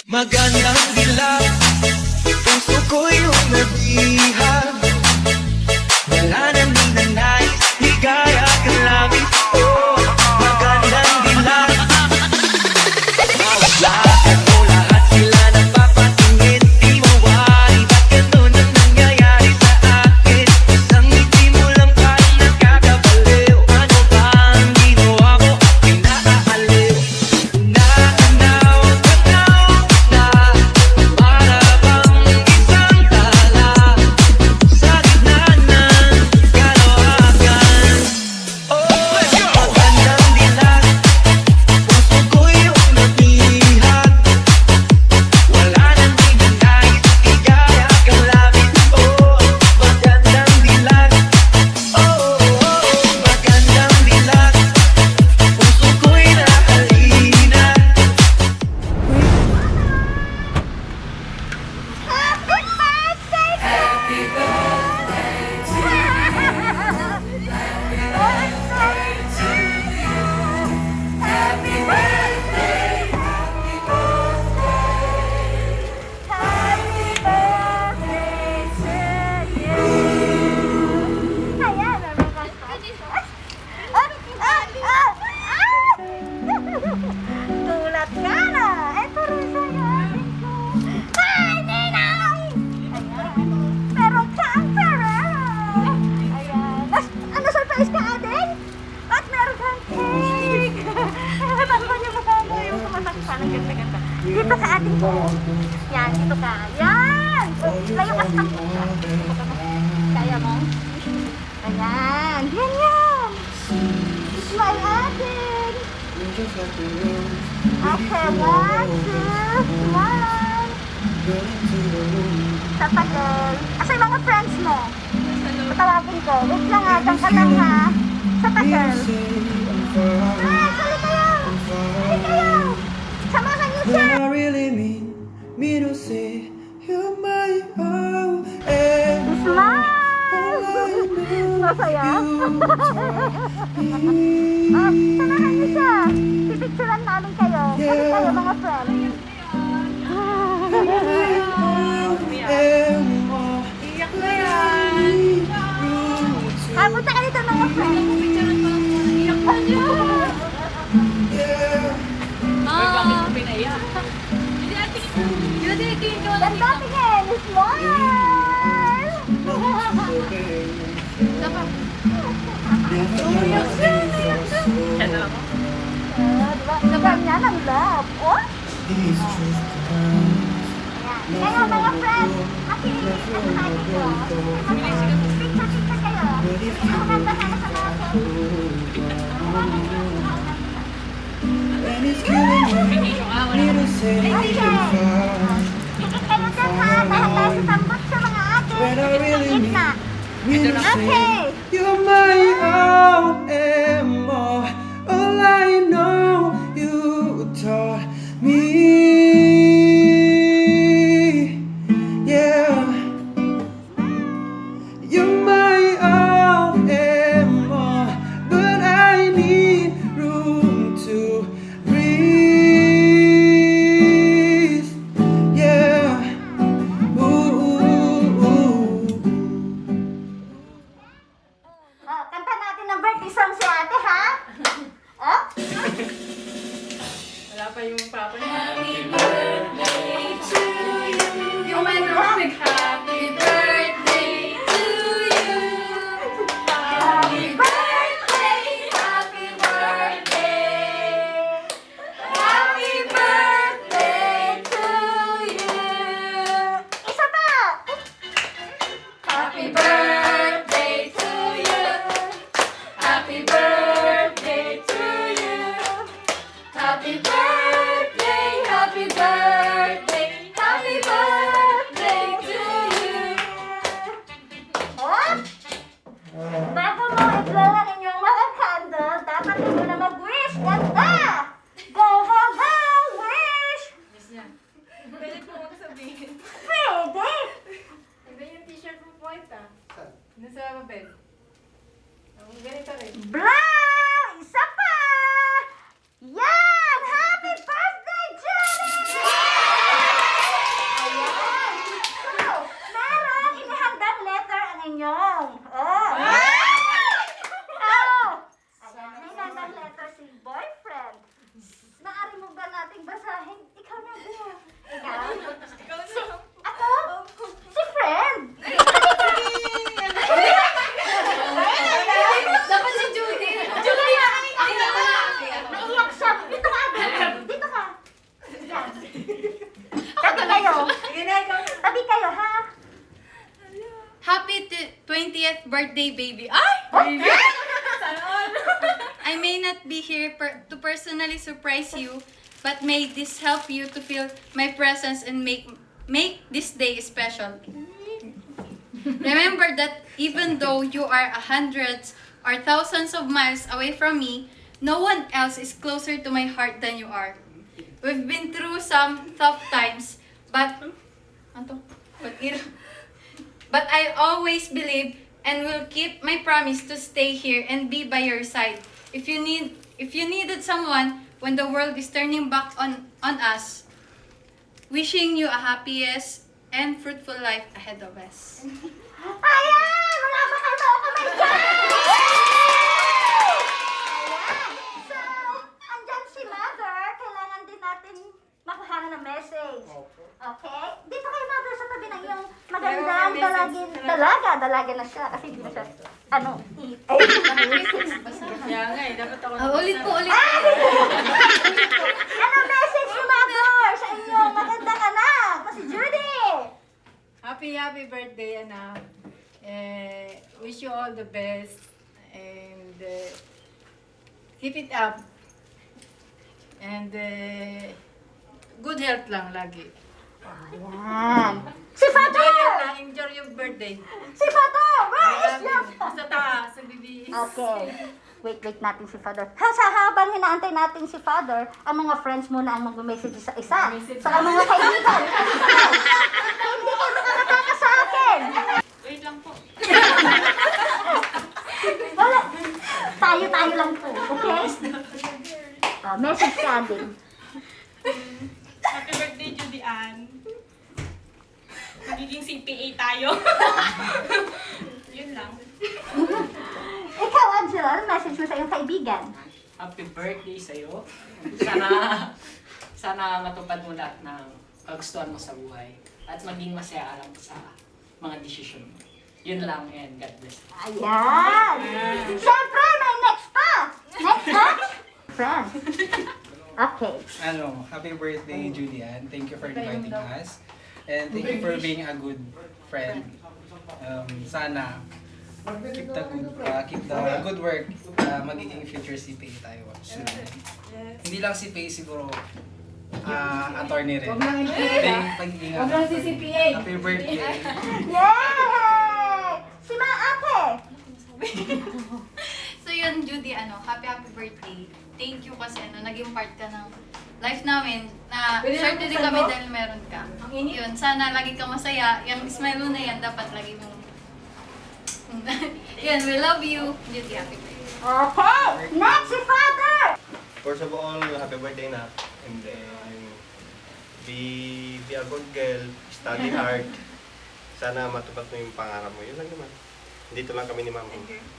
Magandang dilag, puso ko'y umabihag. Wala nang ninanais, higaya kang langit. Oh, magandang dilag. Mawaglakan mo lahat sila napapatingin. Di mawari, ba't ganun ang nangyayari sa akin? Isang ngiti mo lang parang nakakabaliw. Ano ba ang ginawa mo at pinaaaliw? Naanaw ka na para bang isang tala sa gitna ng kalawakan. Oh, magandang dilag, puso ko'y umabihag. Wala nang ninanais, higaya kang langit. Oh, magandang dilag. Oh, magandang dilag, puso ko'y nahalina. Happy birthday to you. Happy birthday, happy birthday. Happy birthday to you. Ayan, Tulat ka na. Ito rin sa'yo. Hi, Ninay! Ayan. Meron kang pera. Ayan. Ano surprise ka, Aden? At meron kang cake. Takpan niyo mukha mo. Yung kumatak pa ng ganda-ganda. Dito ka, Aden ko. Yan, dito ka. Yan! Layo ka sa takpan. Kaya mo? Ayan. Yan yan. Smile, Aden. Okay, 1, 2, smile. Sa tagal. Asa yung mga friends mo? Patawagin ko. Wait lang ha, dyan ka lang ha. Sa tagal. Ay, sali kayo! Sali kayo! Samahan niyo siya! When I really mean to say you're my all and Smile! Masaya? Samahan niyo siya! Pipicturean namin kayo. Sali kayo mga friends. Iyak na yan. Punta ka dito mga friends. Iyak pa niya. Bakit mo pinaiyak? Hindi ate, tingin ko lang Ganda tingin! Smile! Umiyak siya, umiyak siya. Yan na lang ako. Diba? Ganyan ang love. Oh? Ayan. Kayo mga friends, makikita natin ko. Picture kayo. Maganda sana sa mga And it's killing me to say Okay. Sikit kayo dyan ha. Dahil tayo sasambot sa mga ate. when I really Gitna. mean to say Okay. you're my all and more. All I know you taught me. Yeah, you're my all and more, but I need room to breathe. Yeah, ooh. Kanta natin ng birthday song si ate ha. Oh? Wala pa yung papa niya. Happy birthday to you. Yung may nag happy birthday to you. Happy birthday, happy birthday. Happy birthday to you. Isa pa. Happy birthday to you. Happy birthday to you. Happy birthday, happy Blah! Isa pa! Yan! Happy birthday, Judy! Ayan! So, meron inihandang letter ang inyong. Oh! Oh! Ayan, may inihandang letter si boyfriend. Naari mo ba nating basahin? Ikaw na ba? Ikaw? Ako? Si friend! Dapat si Judy. Naiyak siya. Dito ka, Abel. Dito ka. Yan. Tabi kayo. Tabi kayo, ha? Happy 20th birthday, baby. Ay! I may not be here to personally surprise you, but may this help you to feel my presence and make this day special. Remember that even though you are hundreds or thousands of miles away from me, no one else is closer to my heart than you are. We've been through some tough times, but I always believe and will keep my promise to stay here and be by your side. If you needed someone when the world is turning back on us, wishing you a happiest and fruitful life ahead of us. Ayan! Wala ba kayo makakamay dyan? Ayan. So, andyan si Mother. Kailangan din natin makuha ng message. Okay? Dito kayo, Mother, sa tabi ng iyong magandang dalaga na siya. Kasi hindi na siya, Ulit po. Ano message ni Mother sa inyong magandang anak? Si Judy! Happy birthday, anak. Wish you all the best and keep it up. And good health lang lagi. Ayan. Si Father! Enjoy your birthday. Si Father! Where is your... Sa taas, sa bibi. Okay. Wait natin si Father. Sa habang hinaantay natin si Father, ang mga friends muna ang mag-message sa isa. Sa mga kaibigan. Hindi kayo makakataka sa akin. Wait lang po. Wala. Tayo lang po. Okay? Message ka din. Happy birthday, Judy Ann. Magiging CPA tayo. Yun lang. Ikaw, Angelo, ano message mo sa iyong kaibigan? Happy birthday sa'yo. Sana matupad mo lahat ng kagustuhan mo sa buhay at maging masaya alam sa mga desisyon mo. Yun lang and God bless. Ayan! Siyempre, may next pa! Next, ha? Friend. Okay. Happy birthday, Julian. Thank you for inviting us. And thank you for being a good friend. Sana keep the good work. Magiging future CPA tayo soon. Hindi lang CPA siguro, attorney rin. Pagiging Huwag lang si CPA. Happy birthday. Yay! Si Ate! So yun, Judy, happy birthday. Thank you kasi naging part ka ng life namin na swerte din kami dahil meron ka. Yun, sana lagi ka masaya. Yung smile mo na yan, dapat lagi mo. Yun, we love you. Judy, happy birthday. Okay! Next, si Father! First of all, happy birthday na. And then, be a good girl, study hard. Sana matupad mo yung pangarap mo. Yun lang naman. Dito lang kami ni Mama.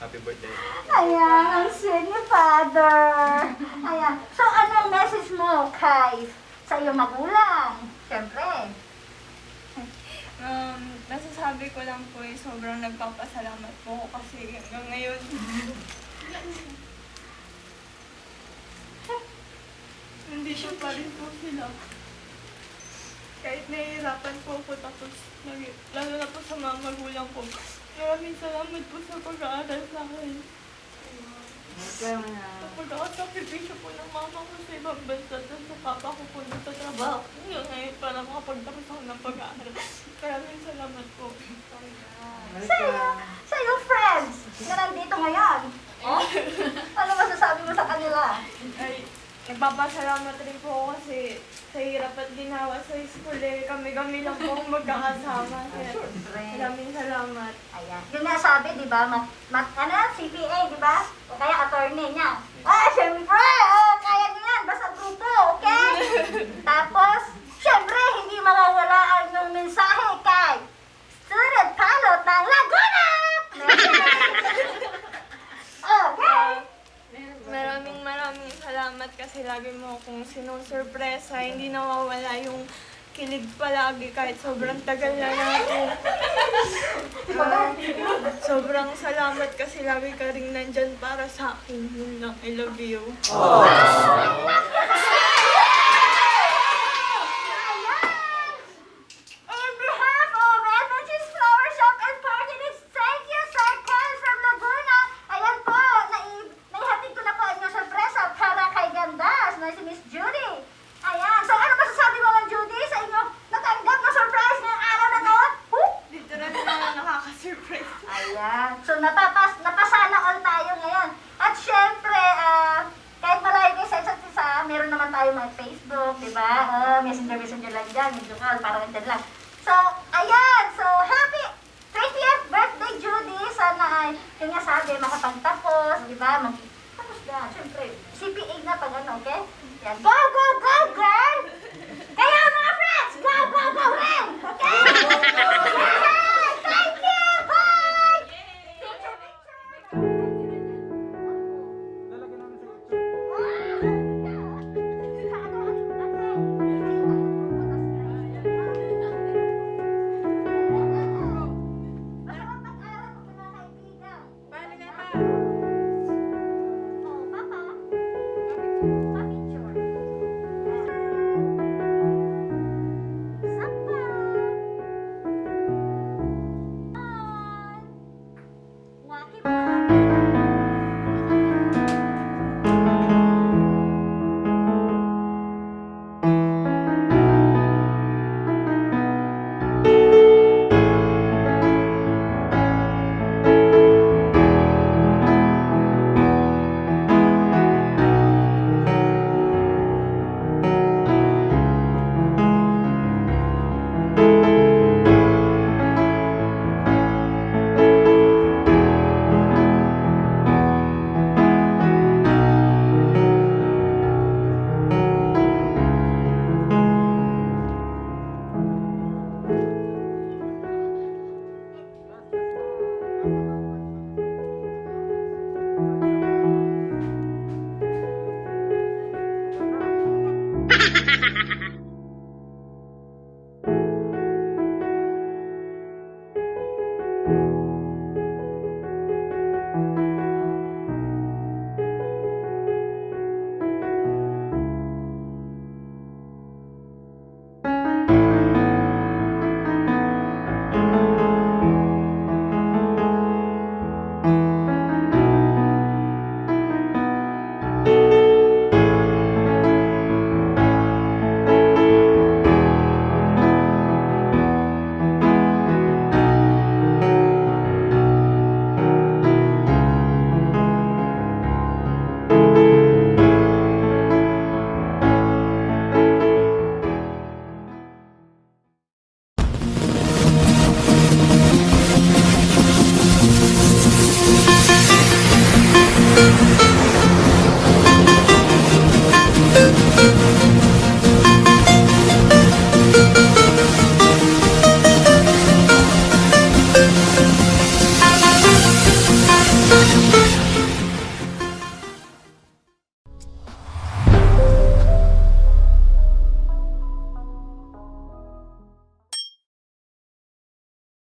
Happy birthday. Ayan, ang sweet ni Father. Ayan. So, anong message mo kay sa iyong magulang? Siyempre. Nasasabi ko lang po sobrang nagpapasalamat po ako kasi hanggang ngayon. Hindi siya pa rin po sila. Kahit nahihirapan po ako tapos lalo na po sa mga magulang ko. Maraming salamat po sa pag-aaral sa akin. Sa pag-aasakripisyo po ng mama ko sa ibang bansa at sa papa ko po sa trabaho. Ngayon para makapagtapos ako ng pag-aaral. Maraming salamat po. Sa iyong friends na nandito ngayon. Oh? Ano masasabi mo sa kanila? Ay, nagpapasalamat rin po ako kasi sa hirap at ginawa sa school kami-kami lang po ang magkakasama. Kaya maraming salamat. Ayan. Yung nasabi, di ba? CPA, di ba? O O kaya attorney niya. Syempre, kaya niyo yan, basta grupo, okay? Tapos, syempre, hindi mawawala ang yung mensahe kay Student Pilot ng Laguna! Okay? Maraming salamat kasi lagi mo akong sinusurpresa. Hindi nawawala yung kilig palagi kahit sobrang tagal na natin. Sobrang salamat kasi lagi ka rin nandyan para sa akin. Yun lang, I love you. In behalf of Energy's Flower Shop and Party Mix, thank you, Sir Ken from Laguna. Ayan po, naihatid ko na po ang inyong sorpresa para kay Gandas na si Miss Judy. Ayan, so ano masasabi mo ng Judy sa inyo natanggap na surprise ngayong araw na to? Literal na nakaka-surprise. Ayan, so napasana all tayo ngayon. At syempre, kahit malayo kayo sa isa't isa, meron naman tayo mga Facebook, di ba? Messenger lang dyan, video call, parang dyan lang. So, ayan, so happy 20th birthday, Judy. Sana ay, yung nga sabi, makapagtapos, di ba? Tapos na, syempre, CPA na pag ano, okay? Yan, go, go, go, girl! Kaya mga friends, go, go, go rin! Okay?